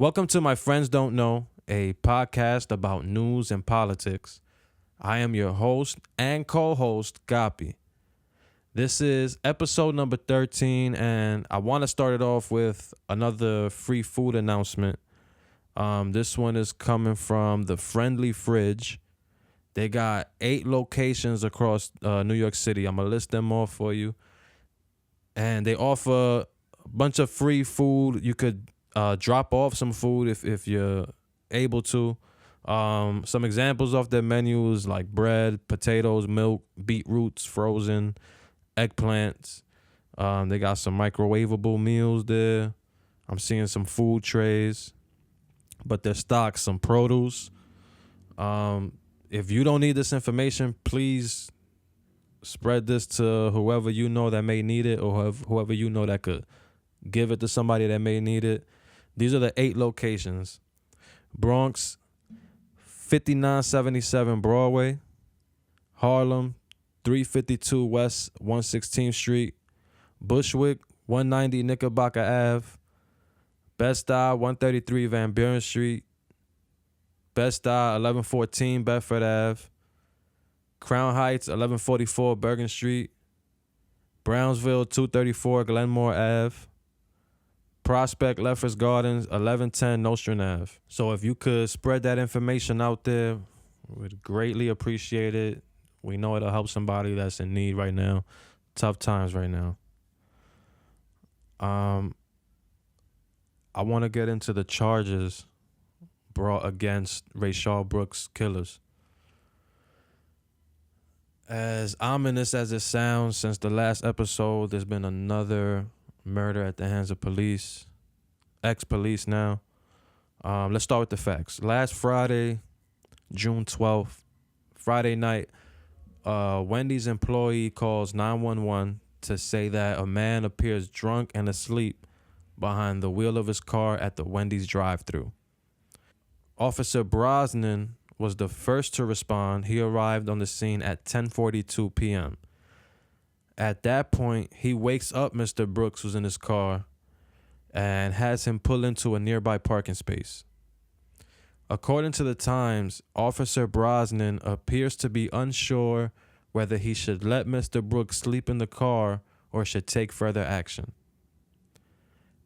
Welcome to My Friends Don't Know, a podcast about news and politics. I am your host and co-host, Kapi. This is episode number 13, and I want to start it off with another free food announcement. This one is coming from the Friendly Fridge. They got 8 locations across New York City. I'm going to list them off for you. And they offer a bunch of free food. You could drop off some food if you're able to. Some examples of their menus like bread, potatoes, milk, beetroots, frozen, eggplants. They got some microwavable meals there. I'm seeing some food trays, but they stock some produce. If you don't need this information, please spread this to whoever you know that may need it, or whoever you know that could give it to somebody that may need it. These are the 8 locations: Bronx, 5977 Broadway; Harlem, 352 West 116th Street; Bushwick, 190 Knickerbocker Ave; Bed-Stuy, 133 Van Buren Street; Bed-Stuy, 1114 Bedford Ave; Crown Heights, 1144 Bergen Street; Brownsville, 234 Glenmore Ave; Prospect, Lefferts Gardens, 1110 Nostrand Ave. So if you could spread that information out there, we'd greatly appreciate it. We know it'll help somebody that's in need right now. Tough times right now. I want to get into the charges brought against Rayshard Brooks killers. As ominous as it sounds, since the last episode, there's been another murder at the hands of police, ex-police now. Let's start with the facts. Last Friday, June 12th, Friday night, Wendy's employee calls 911 to say that a man appears drunk and asleep behind the wheel of his car at the Wendy's drive-thru. Officer Brosnan was the first to respond. He arrived on the scene at 10:42 p.m. At that point, he wakes up Mr. Brooks, who's in his car, and has him pull into a nearby parking space. According to the Times, Officer Brosnan appears to be unsure whether he should let Mr. Brooks sleep in the car or should take further action.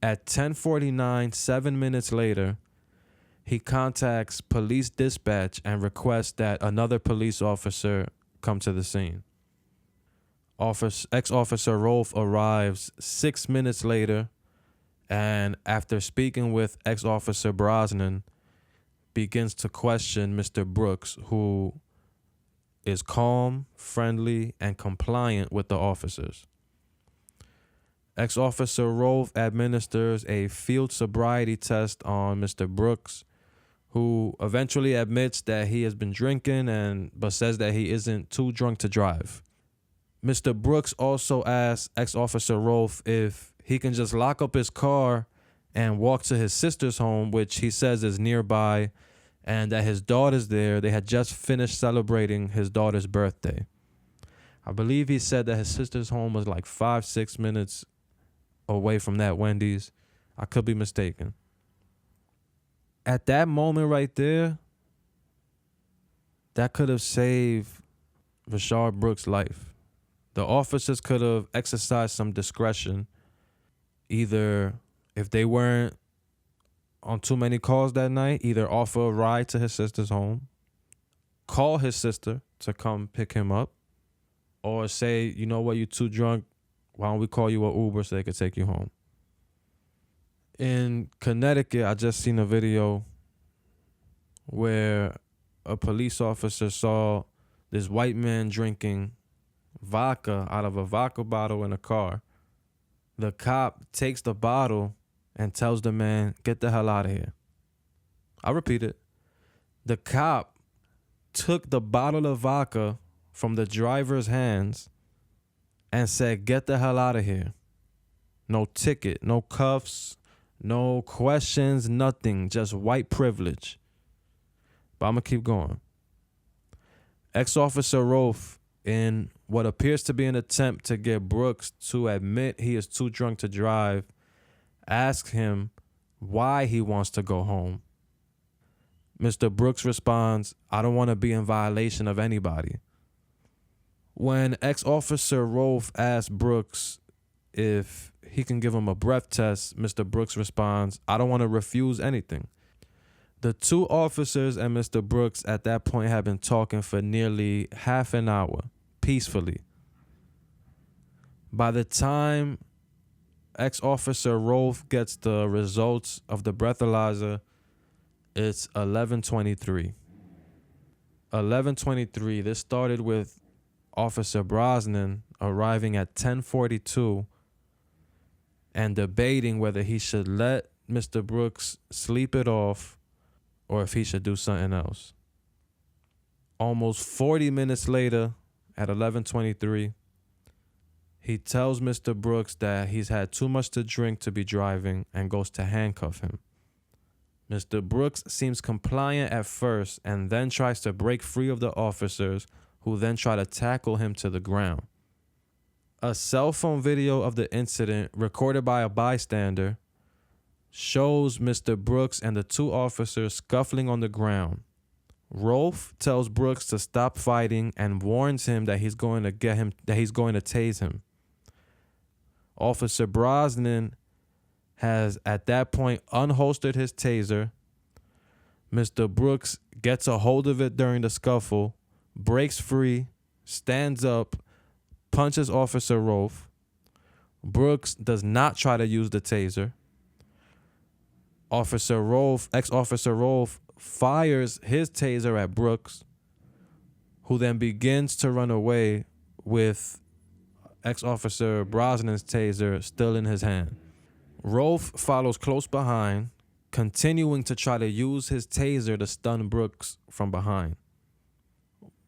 At 10:49, 7 minutes later, he contacts police dispatch and requests that another police officer come to the scene. Ex-Officer Rolfe arrives 6 minutes later, and after speaking with Ex-Officer Brosnan, begins to question Mr. Brooks, who is calm, friendly, and compliant with the officers. Ex-Officer Rolfe administers a field sobriety test on Mr. Brooks, who eventually admits that he has been drinking but says that he isn't too drunk to drive. Mr. Brooks also asks Ex-Officer Rolfe if he can just lock up his car and walk to his sister's home, which he says is nearby, and that his daughter's there. They had just finished celebrating his daughter's birthday. I believe he said that his sister's home was like 5-6 minutes away from that Wendy's. I could be mistaken. At that moment right there, that could have saved Rayshard Brooks' life. The officers could have exercised some discretion, either if they weren't on too many calls that night, either offer a ride to his sister's home, call his sister to come pick him up, or say, you know what, you're too drunk, why don't we call you an Uber so they could take you home. In Connecticut, I just seen a video where a police officer saw this white man drinking vodka out of a vodka bottle in a car. The cop takes the bottle and tells the man, get the hell out of here. I repeat it. The cop took the bottle of vodka from the driver's hands and said, get the hell out of here. No ticket, no cuffs, no questions, nothing, just white privilege. But I'm going to keep going. Ex-Officer Rolfe, in what appears to be an attempt to get Brooks to admit he is too drunk to drive, asks him why he wants to go home. Mr. Brooks responds, "I don't want to be in violation of anybody." When ex-officer Rolfe asks Brooks if he can give him a breath test, Mr. Brooks responds, "I don't want to refuse anything." The two officers and Mr. Brooks at that point have been talking for nearly half an hour, peacefully. By the time ex-officer Rolfe gets the results of the breathalyzer, it's 11:23. 11:23. This started with Officer Brosnan arriving at 10:42 and debating whether he should let Mr. Brooks sleep it off or if he should do something else. Almost 40 minutes later, at 11:23, he tells Mr. Brooks that he's had too much to drink to be driving and goes to handcuff him. Mr. Brooks seems compliant at first and then tries to break free of the officers, who then try to tackle him to the ground. A cell phone video of the incident recorded by a bystander shows Mr. Brooks and the two officers scuffling on the ground. Rolfe tells Brooks to stop fighting and warns him that he's going to tase him. Officer Brosnan has at that point unholstered his taser. Mr. Brooks gets a hold of it during the scuffle, breaks free, stands up, punches Officer Rolfe. Brooks does not try to use the taser. Ex-Officer Rolfe fires his taser at Brooks, who then begins to run away with ex-Officer Brosnan's taser still in his hand. Rolfe follows close behind, continuing to try to use his taser to stun Brooks from behind.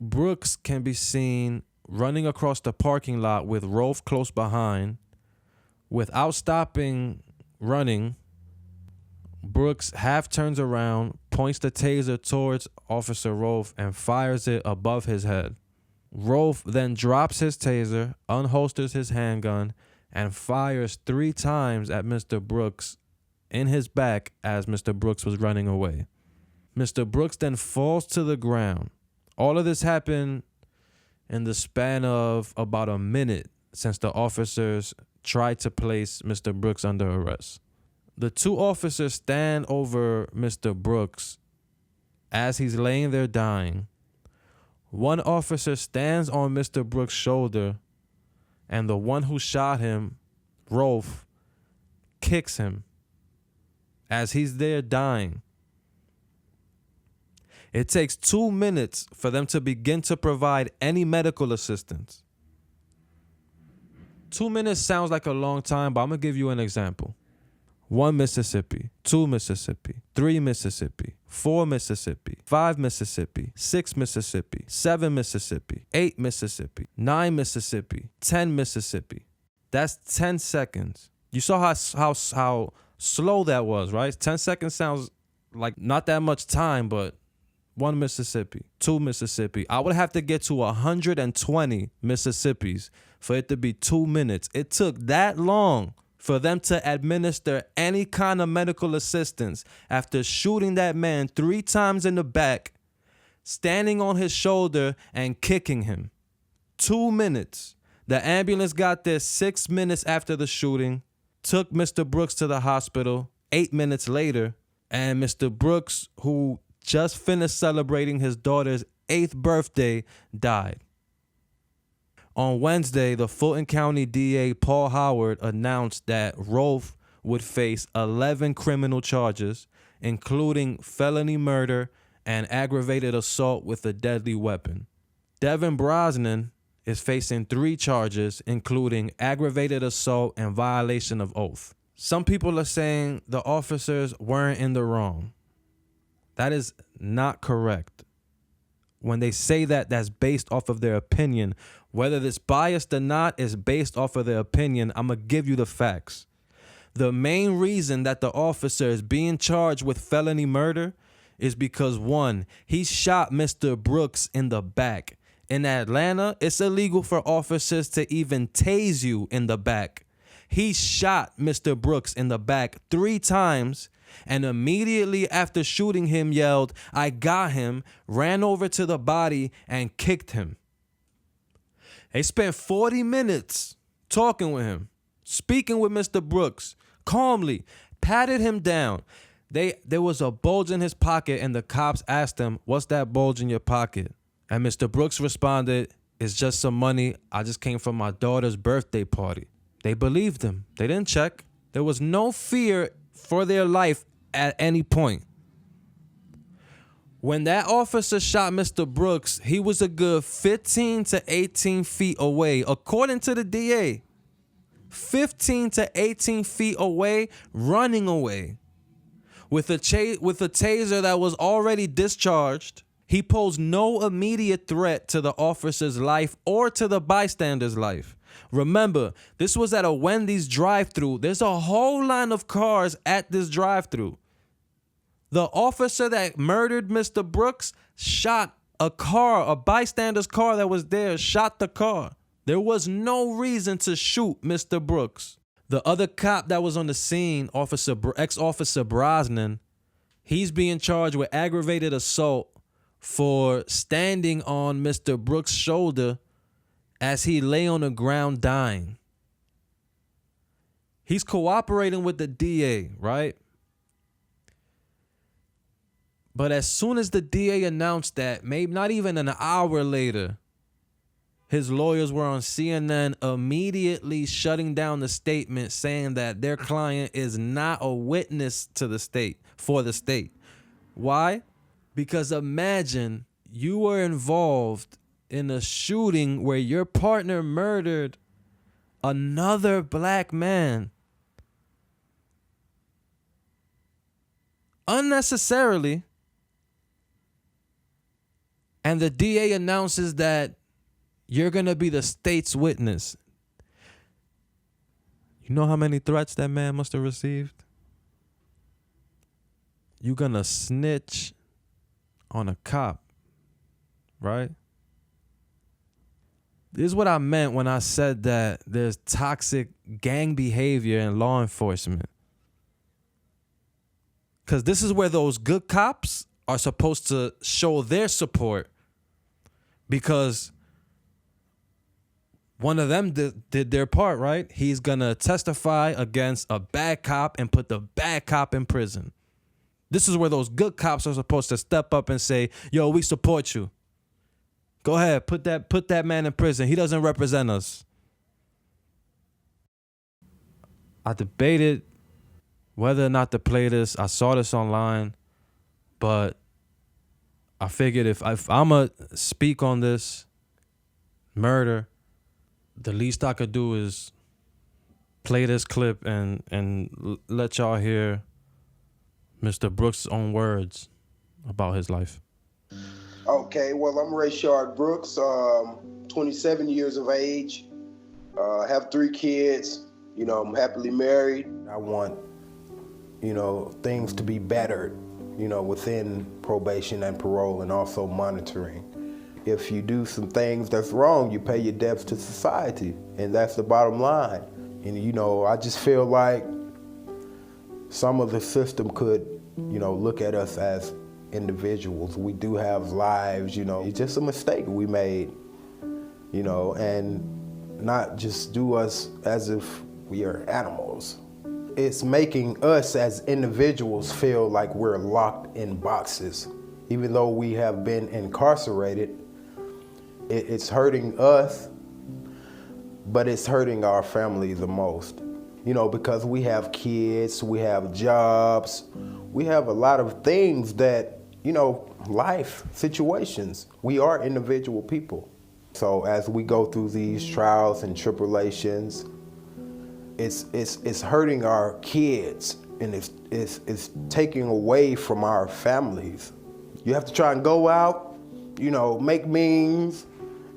Brooks can be seen running across the parking lot with Rolfe close behind. Without stopping running, Brooks half turns around, points the taser towards Officer Rolfe, and fires it above his head. Rolfe then drops his taser, unholsters his handgun, and fires 3 times at Mr. Brooks in his back as Mr. Brooks was running away. Mr. Brooks then falls to the ground. All of this happened in the span of about a minute since the officers tried to place Mr. Brooks under arrest. The two officers stand over Mr. Brooks as he's laying there dying. One officer stands on Mr. Brooks' shoulder, and the one who shot him, Rolfe, kicks him as he's there dying. It takes 2 minutes for them to begin to provide any medical assistance. 2 minutes sounds like a long time, but I'm going to give you an example. 1 Mississippi, 2 Mississippi, 3 Mississippi, 4 Mississippi, 5 Mississippi, 6 Mississippi, 7 Mississippi, 8 Mississippi, 9 Mississippi, 10 Mississippi. That's 10 seconds. You saw how slow that was, right? 10 seconds sounds like not that much time, but 1 Mississippi, 2 Mississippi. I would have to get to 120 Mississippis for it to be 2 minutes. It took that long for them to administer any kind of medical assistance after shooting that man 3 times in the back, standing on his shoulder and kicking him. 2 minutes. The ambulance got there 6 minutes after the shooting, took Mr. Brooks to the hospital 8 minutes later, and Mr. Brooks, who just finished celebrating his daughter's 8th birthday, died. On Wednesday, the Fulton County DA Paul Howard announced that Rolfe would face 11 criminal charges, including felony murder and aggravated assault with a deadly weapon. Devin Brosnan is facing 3 charges, including aggravated assault and violation of oath. Some people are saying the officers weren't in the wrong. That is not correct. When they say that, that's based off of their opinion. Whether it's biased or not is based off of their opinion. I'm going to give you the facts. The main reason that the officer is being charged with felony murder is because, 1, he shot Mr. Brooks in the back. In Atlanta, it's illegal for officers to even tase you in the back. He shot Mr. Brooks in the back 3 times and immediately after shooting him yelled, "I got him," ran over to the body and kicked him. They spent 40 minutes talking with him, speaking with Mr. Brooks, calmly, patted him down. There was a bulge in his pocket, and the cops asked him, "What's that bulge in your pocket?" And Mr. Brooks responded, "It's just some money. I just came from my daughter's birthday party." They believed him. They didn't check. There was no fear for their life at any point. When that officer shot Mr. Brooks, he was a good 15 to 18 feet away, according to the DA. 15 to 18 feet away, running away. With a taser that was already discharged, he posed no immediate threat to the officer's life or to the bystander's life. Remember, this was at a Wendy's drive-thru. There's a whole line of cars at this drive-thru. The officer that murdered Mr. Brooks shot a bystander's car that was there, shot the car. There was no reason to shoot Mr. Brooks. The other cop that was on the scene, ex-officer Brosnan, he's being charged with aggravated assault for standing on Mr. Brooks' shoulder as he lay on the ground dying. He's cooperating with the DA, right? But as soon as the DA announced that, maybe not even an hour later, his lawyers were on CNN immediately shutting down the statement, saying that their client is not a witness to the state, for the state. Why? Because imagine you were involved in a shooting where your partner murdered another black man unnecessarily, and the DA announces that you're going to be the state's witness. You know how many threats that man must have received? You're going to snitch on a cop, right? This is what I meant when I said that there's toxic gang behavior in law enforcement. Because this is where those good cops are supposed to show their support, because one of them did their part, right? He's going to testify against a bad cop and put the bad cop in prison. This is where those good cops are supposed to step up and say, "Yo, we support you. Go ahead, put that man in prison. He doesn't represent us." I debated whether or not to play this. I saw this online, but I figured if I'm going to speak on this murder, the least I could do is play this clip and let y'all hear Mr. Brooks' own words about his life. Okay, well, I'm Rayshard Brooks, 27 years of age, have 3 kids, I'm happily married. I want, things to be better, within probation and parole, and also monitoring. If you do some things that's wrong, you pay your debts to society, and that's the bottom line. And, I just feel like some of the system could, look at us as individuals. We do have lives, it's just a mistake we made, and not just do us as if we are animals. It's making us as individuals feel like we're locked in boxes. Even though we have been incarcerated, it's hurting us, but it's hurting our family the most. Because we have kids, we have jobs, we have a lot of things that, life situations. We are individual people. So as we go through these trials and tribulations, it's hurting our kids, and it's taking away from our families. You have to try and go out, make means,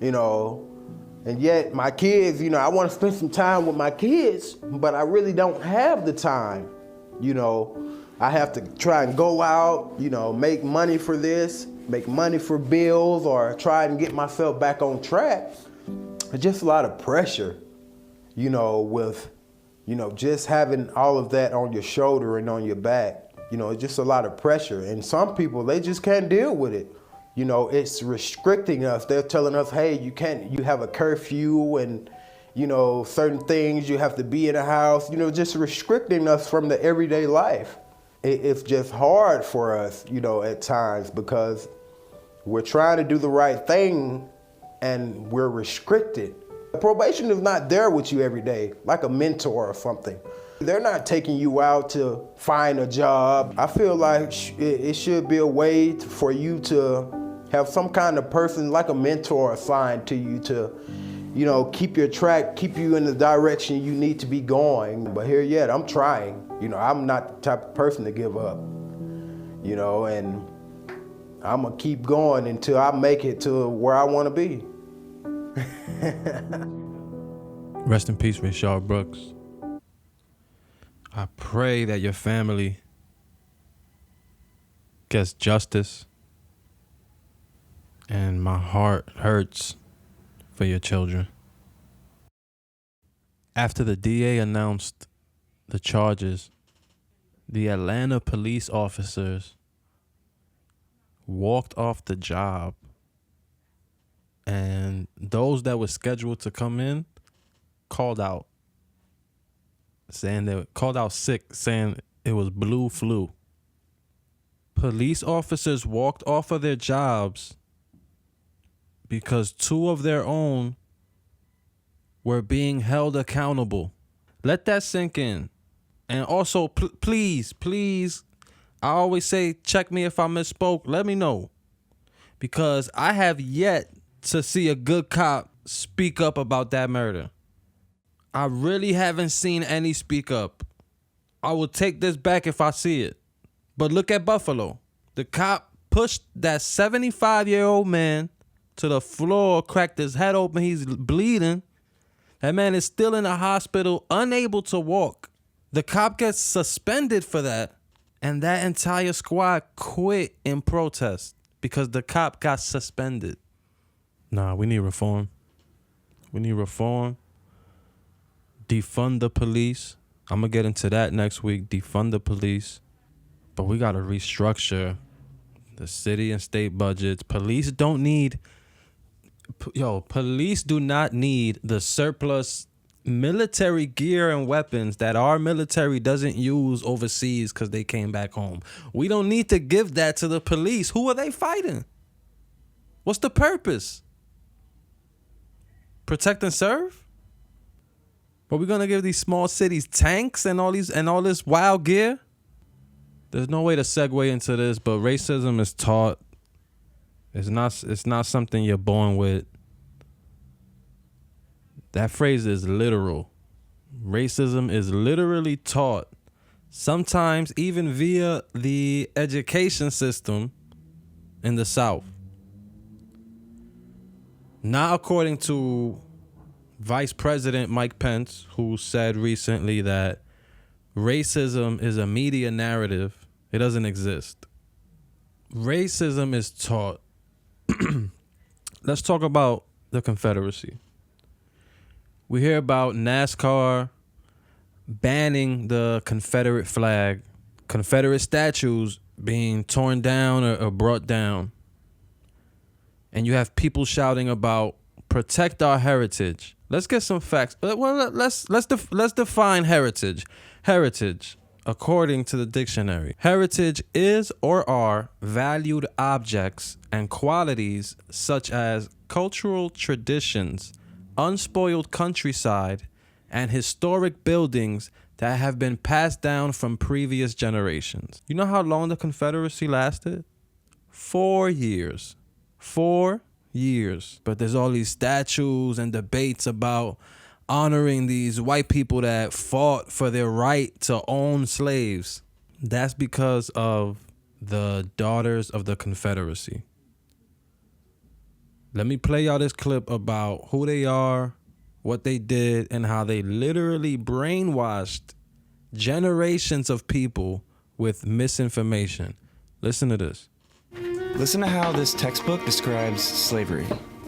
and yet my kids, I want to spend some time with my kids, but I really don't have the time. I have to try and go out, make money for this, make money for bills, or try and get myself back on track. It's just a lot of pressure, with, just having all of that on your shoulder and on your back. It's just a lot of pressure. And some people, they just can't deal with it. It's restricting us. They're telling us, hey, you have a curfew and, certain things, you have to be in a house, just restricting us from the everyday life. It's just hard for us, at times, because we're trying to do the right thing and we're restricted. Probation is not there with you every day, like a mentor or something. They're not taking you out to find a job. I feel like it should be a way for you to have some kind of person, like a mentor, assigned to you to, keep your track, keep you in the direction you need to be going. But here yet, I'm trying. I'm not the type of person to give up, and I'm gonna keep going until I make it to where I want to be. Rest in peace, Rayshard Brooks. I pray that your family gets justice, and my heart hurts for your children. After the DA announced the charges, the Atlanta police officers walked off the job, and those that were scheduled to come in called out, saying they called out sick, saying it was blue flu. Police officers walked off of their jobs because two of their own were being held accountable. Let that sink in. And also, please, I always say, check me if I misspoke. Let me know. Because I have yet to see a good cop speak up about that murder. I really haven't seen any speak up. I will take this back if I see it. But look at Buffalo. The cop pushed that 75-year-old man to the floor, cracked his head open. He's bleeding. That man is still in the hospital, unable to walk. The cop gets suspended for that. And that entire squad quit in protest because the cop got suspended. Nah, we need reform. We need reform. Defund the police. I'm going to get into that next week. Defund the police. But we got to restructure the city and state budgets. Police do not need the surplus military gear and weapons that our military doesn't use overseas because they came back home. We don't need to give that to the police. Who are they fighting? What's the purpose? Protect and serve? But we're gonna give these small cities tanks and all this wild gear? There's no way to segue into this, but racism is taught. It's not something you're born with. That phrase is literal. Racism is literally taught, sometimes even via the education system in the South. Not according to Vice President Mike Pence, who said recently that racism is a media narrative. It doesn't exist. Racism is taught. Let's talk about the Confederacy. We hear about NASCAR banning the Confederate flag, Confederate statues being torn down or brought down. And you have people shouting about protect our heritage. Let's get some facts. Well, let's define heritage. Heritage, according to the dictionary, heritage is or are valued objects and qualities such as cultural traditions, unspoiled countryside, and historic buildings that have been passed down from previous generations. You know how long the Confederacy lasted? 4 years. 4 years. But there's all these statues and debates about honoring these white people that fought for their right to own slaves. That's because of the Daughters of the Confederacy. Let me play y'all this clip about who they are, what they did, and how they literally brainwashed generations of people with misinformation. Listen to this. Listen to how this textbook describes slavery.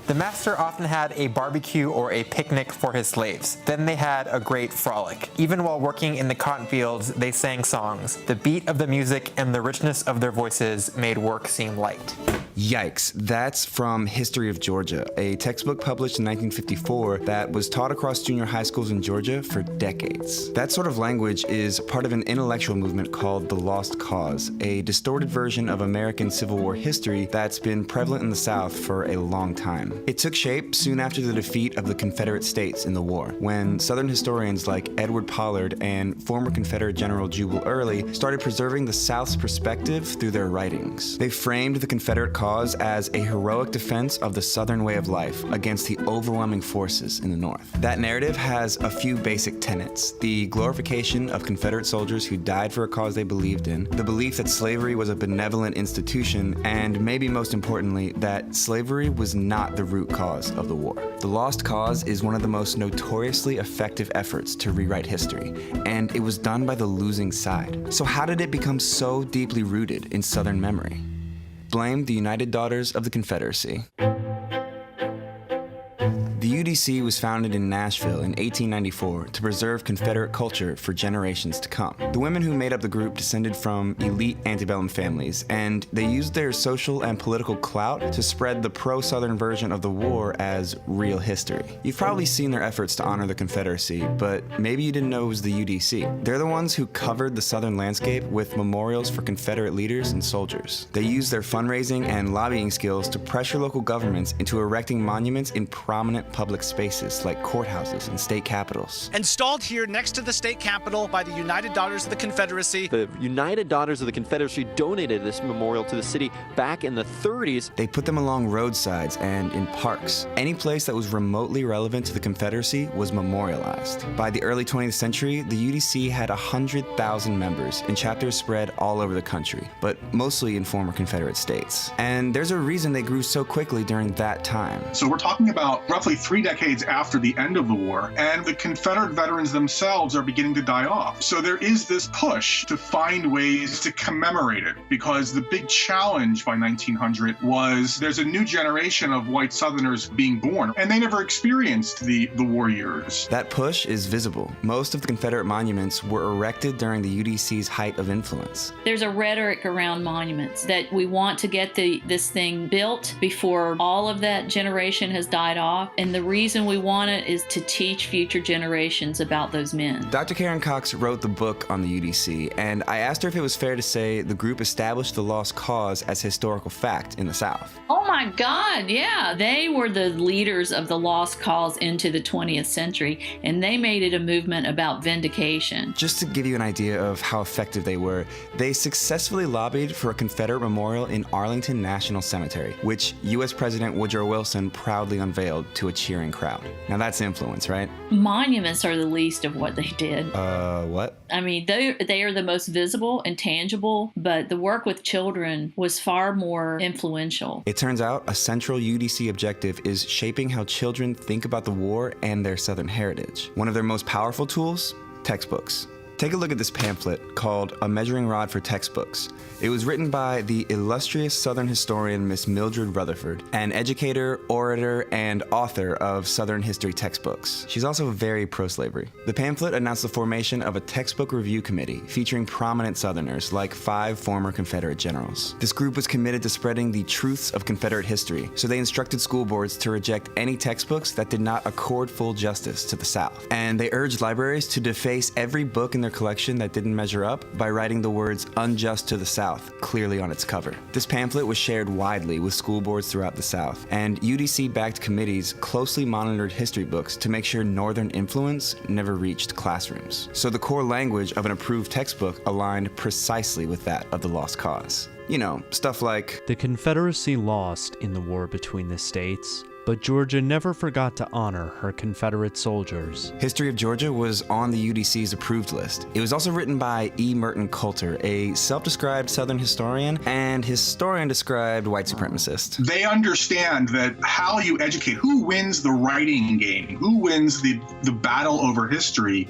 The master often had a barbecue or a picnic for his slaves. Then they had a great frolic. Even while working in the cotton fields, they sang songs. The beat of the music and the richness of their voices made work seem light. Yikes, that's from History of Georgia, a textbook published in 1954 that was taught across junior high schools in Georgia for decades. That sort of language is part of an intellectual movement called the Lost Cause, a distorted version of American Civil War history that's been prevalent in the South for a long time. It took shape soon after the defeat of the Confederate States in the war, when Southern historians like Edward Pollard and former Confederate General Jubal Early started preserving the South's perspective through their writings. They framed the Confederate cause as a heroic defense of the Southern way of life against the overwhelming forces in the North. That narrative has a few basic tenets: the glorification of Confederate soldiers who died for a cause they believed in, the belief that slavery was a benevolent institution, and maybe most importantly, that slavery was not the root cause of the war. The Lost Cause is one of the most notoriously effective efforts to rewrite history, and it was done by the losing side. So how did it become so deeply rooted in Southern memory? Blame the United Daughters of the Confederacy. The UDC was founded in Nashville in 1894 to preserve Confederate culture for generations to come. The women who made up the group descended from elite antebellum families, and they used their social and political clout to spread the pro-Southern version of the war as real history. You've probably seen their efforts to honor the Confederacy, but maybe you didn't know it was the UDC. They're the ones who covered the Southern landscape with memorials for Confederate leaders and soldiers. They used their fundraising and lobbying skills to pressure local governments into erecting monuments in prominent public spaces like courthouses and state capitals. Installed here next to the state capitol by the United Daughters of the Confederacy. The United Daughters of the Confederacy donated this memorial to the city back in the 30s. They put them along roadsides and in parks. Any place that was remotely relevant to the Confederacy was memorialized. By the early 20th century, the UDC had 100,000 members in chapters spread all over the country, but mostly in former Confederate states. And there's a reason they grew so quickly during that time. So we're talking about roughly 3 decades after the end of the war, and the Confederate veterans themselves are beginning to die off. So there is this push to find ways to commemorate it, because the big challenge by 1900 was there's a new generation of white Southerners being born, and they never experienced the war years. That push is visible. Most of the Confederate monuments were erected during the UDC's height of influence. There's a rhetoric around monuments that we want to get this thing built before all of that generation has died off, and the reason we want it is to teach future generations about those men. Dr. Karen Cox wrote the book on the UDC, and I asked her if it was fair to say the group established the Lost Cause as historical fact in the South. Oh my God, yeah. They were the leaders of the Lost Cause into the 20th century, and they made it a movement about vindication. Just to give you an idea of how effective they were, they successfully lobbied for a Confederate memorial in Arlington National Cemetery, which U.S. President Woodrow Wilson proudly unveiled to a cheering crowd. Now that's influence, right? Monuments are the least of what they did. What? I mean, they are the most visible and tangible, but the work with children was far more influential. It turns out a central UDC objective is shaping how children think about the war and their Southern heritage. One of their most powerful tools? Textbooks. Take a look at this pamphlet called A Measuring Rod for Textbooks. It was written by the illustrious Southern historian Miss Mildred Rutherford, an educator, orator, and author of Southern history textbooks. She's also very pro-slavery. The pamphlet announced the formation of a textbook review committee featuring prominent Southerners like 5 former Confederate generals. This group was committed to spreading the truths of Confederate history, so they instructed school boards to reject any textbooks that did not accord full justice to the South. And they urged libraries to deface every book in their collection that didn't measure up by writing the words "unjust to the South" clearly on its cover. This pamphlet was shared widely with school boards throughout the South, and UDC-backed committees closely monitored history books to make sure Northern influence never reached classrooms. So the core language of an approved textbook aligned precisely with that of the Lost Cause. You know, stuff like, "The Confederacy lost in the war between the states, but Georgia never forgot to honor her Confederate soldiers." History of Georgia was on the UDC's approved list. It was also written by E. Merton Coulter, a self-described Southern historian and historian-described white supremacist. They understand that how you educate, who wins the writing game, who wins the battle over history,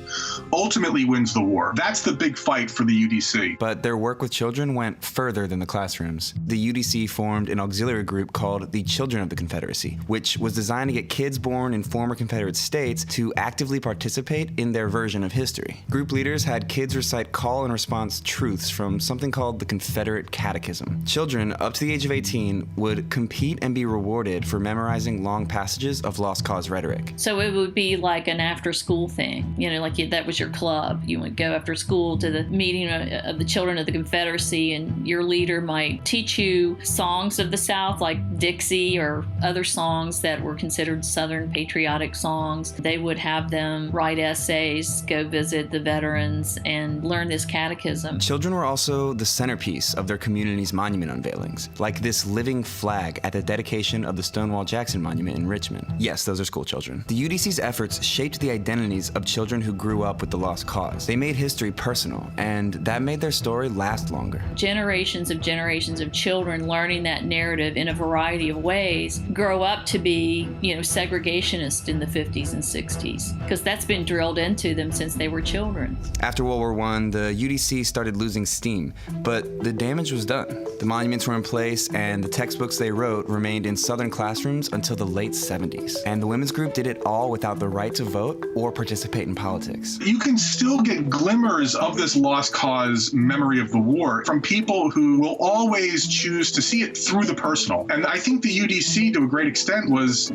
ultimately wins the war. That's the big fight for the UDC. But their work with children went further than the classrooms. The UDC formed an auxiliary group called the Children of the Confederacy, which which was designed to get kids born in former Confederate states to actively participate in their version of history. Group leaders had kids recite call and response truths from something called the Confederate Catechism. Children up to the age of 18 would compete and be rewarded for memorizing long passages of lost cause rhetoric. So it would be like an after-school thing, like that was your club. You would go after school to the meeting of the children of the Confederacy, and your leader might teach you songs of the South like Dixie or other songs that were considered Southern patriotic songs. They would have them write essays, go visit the veterans, and learn this catechism. Children were also the centerpiece of their community's monument unveilings, like this living flag at the dedication of the Stonewall Jackson Monument in Richmond. Yes, those are school children. The UDC's efforts shaped the identities of children who grew up with the lost cause. They made history personal, and that made their story last longer. Generations of children learning that narrative in a variety of ways grow up to be, segregationist in the 50s and 60s, because that's been drilled into them since they were children. After World War I, the UDC started losing steam, but the damage was done. The monuments were in place, and the textbooks they wrote remained in Southern classrooms until the late 70s. And the women's group did it all without the right to vote or participate in politics. You can still get glimmers of this lost cause memory of the war from people who will always choose to see it through the personal. And I think the UDC, to a great extent, was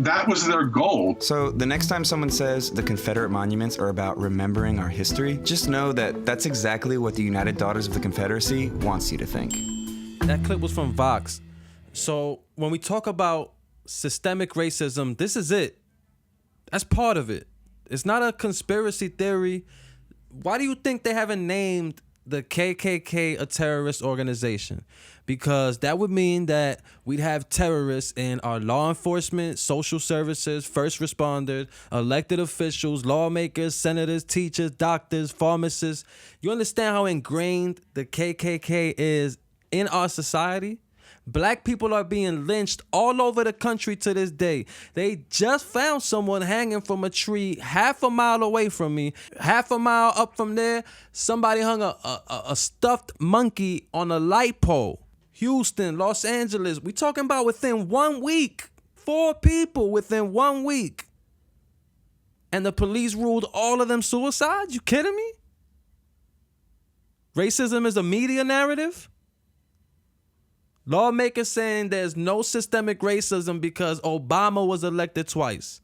their goal. So the next time someone says the Confederate monuments are about remembering our history, just know that that's exactly what the United Daughters of the Confederacy wants you to think. That clip was from Vox. So when we talk about systemic racism, this is it. That's part of it. It's not a conspiracy theory. Why do you think they haven't named the KKK a terrorist organization? Because that would mean that we'd have terrorists in our law enforcement, social services, first responders, elected officials, lawmakers, senators, teachers, doctors, pharmacists. You understand how ingrained the KKK is in our society? Black people are being lynched all over the country to this day. They just found someone hanging from a tree half a mile away from me. Half a mile up from there, somebody hung a stuffed monkey on a light pole. Houston, Los Angeles. We talking about within 1 week. 4 people within 1 week. And the police ruled all of them suicides? You kidding me? Racism is a media narrative? Lawmakers saying there's no systemic racism because Obama was elected twice.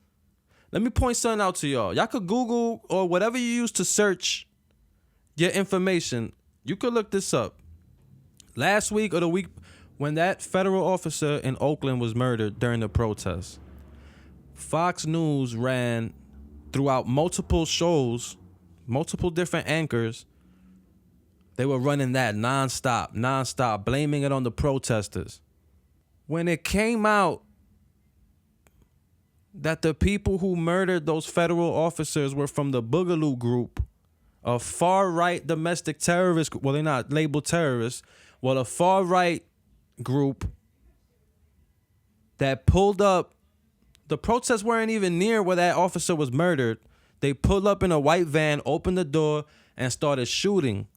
Let me point something out to y'all. Y'all could Google or whatever you use to search your information. You could look this up. Last week or the week when that federal officer in Oakland was murdered during the protest, Fox News ran throughout multiple shows, multiple different anchors. They were running that nonstop, blaming it on the protesters. When it came out that the people who murdered those federal officers were from the Boogaloo Group, a far-right domestic terrorist group, well, they're not labeled terrorists, well, a far-right group that pulled up, the protests weren't even near where that officer was murdered. They pulled up in a white van, opened the door, and started shooting.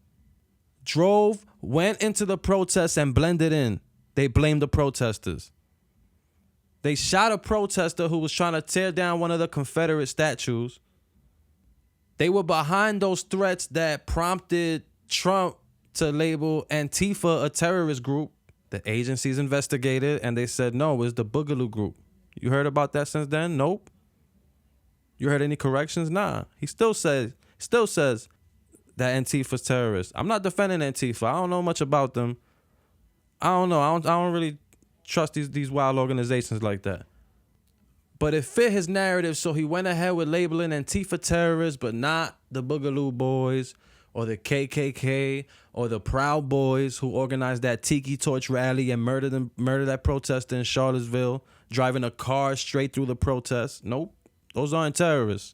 Drove, went into the protests and blended in. They blamed the protesters. They shot a protester who was trying to tear down one of the Confederate statues. They were behind those threats that prompted Trump to label Antifa a terrorist group. The agencies investigated and they said, no, it's the Boogaloo Group. You heard about that since then? Nope. You heard any corrections? Nah. He still says that Antifa's terrorist. I'm not defending Antifa. I don't know much about them. I don't know. I don't really trust these wild organizations like that. But it fit his narrative, so he went ahead with labeling Antifa terrorists, but not the Boogaloo Boys or the KKK or the Proud Boys who organized that Tiki Torch rally and murdered that protester in Charlottesville, driving a car straight through the protest. Nope. Those aren't terrorists.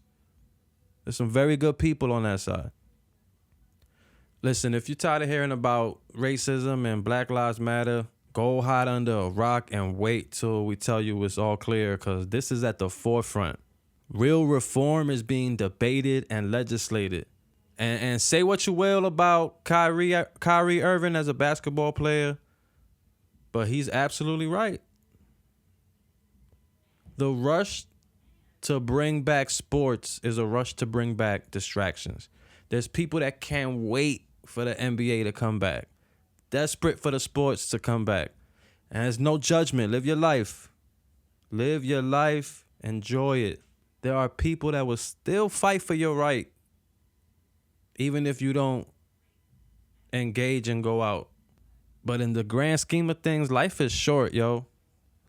There's some very good people on that side. Listen, if you're tired of hearing about racism and Black Lives Matter, go hide under a rock and wait till we tell you it's all clear, because this is at the forefront. Real reform is being debated and legislated. And say what you will about Kyrie Irving as a basketball player, but he's absolutely right. The rush to bring back sports is a rush to bring back distractions. There's people that can't wait for the NBA to come back. Desperate for the sports to come back. And there's no judgment. Live your life. Live your life. Enjoy it. There are people that will still fight for your right, even if you don't engage and go out. But in the grand scheme of things, life is short, yo.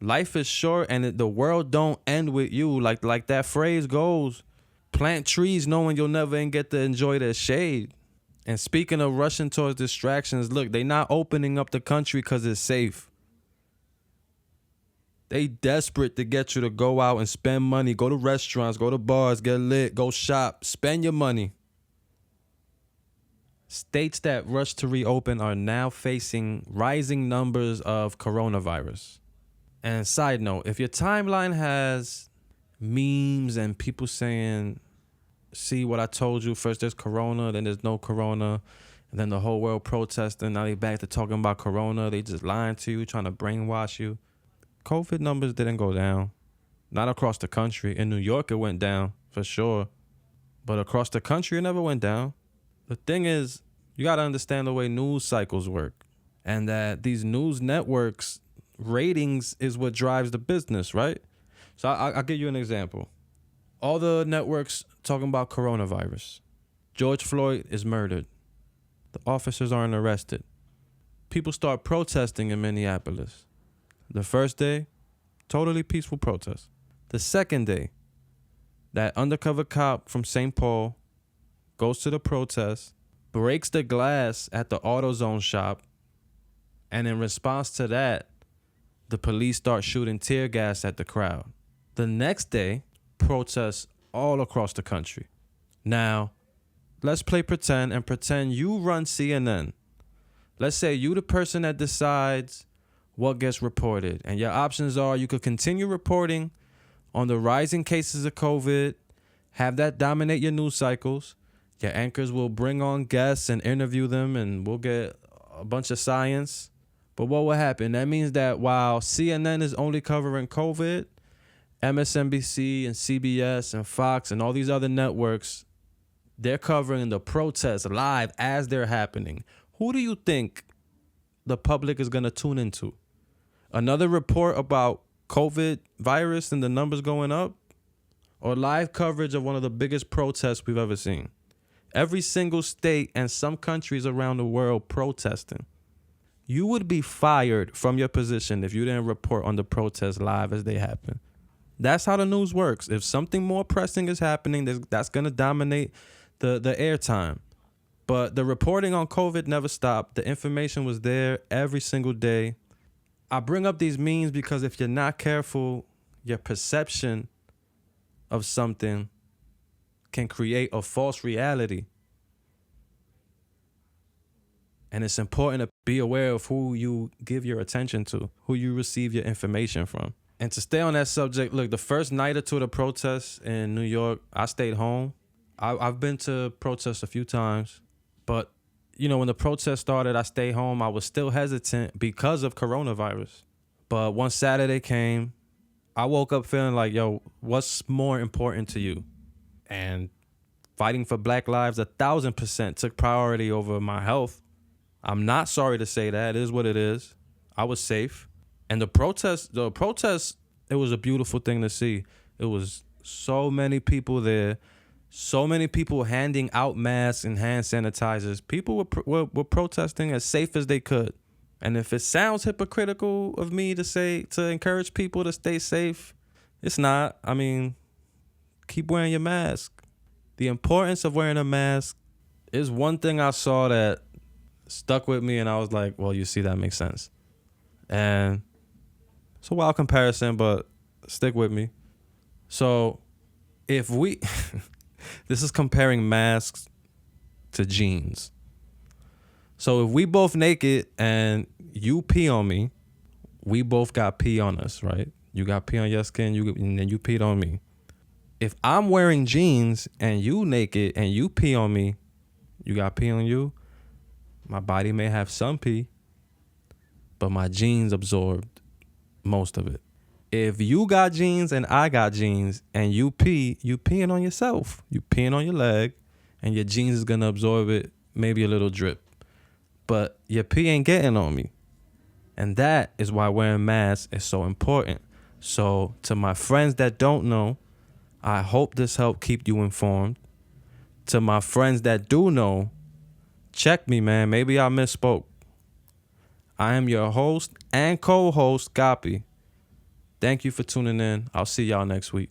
Life is short, and the world don't end with you. Like that phrase goes, plant trees knowing you'll never get to enjoy their shade. And speaking of rushing towards distractions, look, they not opening up the country because it's safe. They desperate to get you to go out and spend money, go to restaurants, go to bars, get lit, go shop, spend your money. States that rush to reopen are now facing rising numbers of coronavirus. And side note, if your timeline has memes and people saying, see what I told you, first there's corona, then there's no corona, and then the whole world protesting, now they back to talking about corona, they just lying to you, trying to brainwash you. COVID numbers didn't go down. Not across the country. In New York, it went down, for sure. But across the country, it never went down. The thing is, you got to understand the way news cycles work. And that these news networks, ratings is what drives the business, right? So I'll give you an example. All the networks talking about coronavirus. George Floyd is murdered. The officers aren't arrested. People start protesting in Minneapolis. The first day, totally peaceful protest. The second day, that undercover cop from St. Paul goes to the protest, breaks the glass at the AutoZone shop, and in response to that, the police start shooting tear gas at the crowd. The next day, protests all across the country. Now, let's play pretend and pretend you run CNN. Let's say you the person that decides what gets reported. And your options are you could continue reporting on the rising cases of COVID, have that dominate your news cycles. Your anchors will bring on guests and interview them, and we'll get a bunch of science. But what will happen? That means that while CNN is only covering COVID, MSNBC and CBS and Fox and all these other networks, they're covering the protests live as they're happening. Who do you think the public is going to tune into? Another report about COVID virus and the numbers going up? Or live coverage of one of the biggest protests we've ever seen? Every single state and some countries around the world protesting. You would be fired from your position if you didn't report on the protests live as they happen. That's how the news works. If something more pressing is happening, that's going to dominate the airtime. But the reporting on COVID never stopped. The information was there every single day. I bring up these memes because if you're not careful, your perception of something can create a false reality. And it's important to be aware of who you give your attention to, who you receive your information from. And to stay on that subject, look, the first night or two of the protests in New York, I stayed home. I've been to protests a few times, but you know, when the protest started, I stayed home. I was still hesitant because of coronavirus. But once Saturday came, I woke up feeling like, yo, what's more important to you? And fighting for Black lives 1,000% took priority over my health. I'm not sorry to say that. It is what it is. I was safe. And the protest, it was a beautiful thing to see. It was so many people there. So many people handing out masks and hand sanitizers. People were protesting as safe as they could. And if it sounds hypocritical of me to encourage people to stay safe, it's not. I mean, keep wearing your mask. The importance of wearing a mask is one thing I saw that stuck with me, and I was like, well, you see, that makes sense. And it's a wild comparison, but stick with me. So if we... This is comparing masks to jeans. So if we both naked and you pee on me, we both got pee on us, right? You got pee on your skin, and then you peed on me. If I'm wearing jeans and you naked and you pee on me, you got pee on you, my body may have some pee, but my jeans absorbed most of it. if you got jeans and I got jeans and you peeing on yourself. You peeing on your leg and your jeans is going to absorb it, maybe a little drip. But your pee ain't getting on me. And that is why wearing masks is so important. So to my friends that don't know, I hope this helped keep you informed. To my friends that do know, check me, man. Maybe I misspoke. I am your host and co-host, Kapi. Thank you for tuning in. I'll see y'all next week.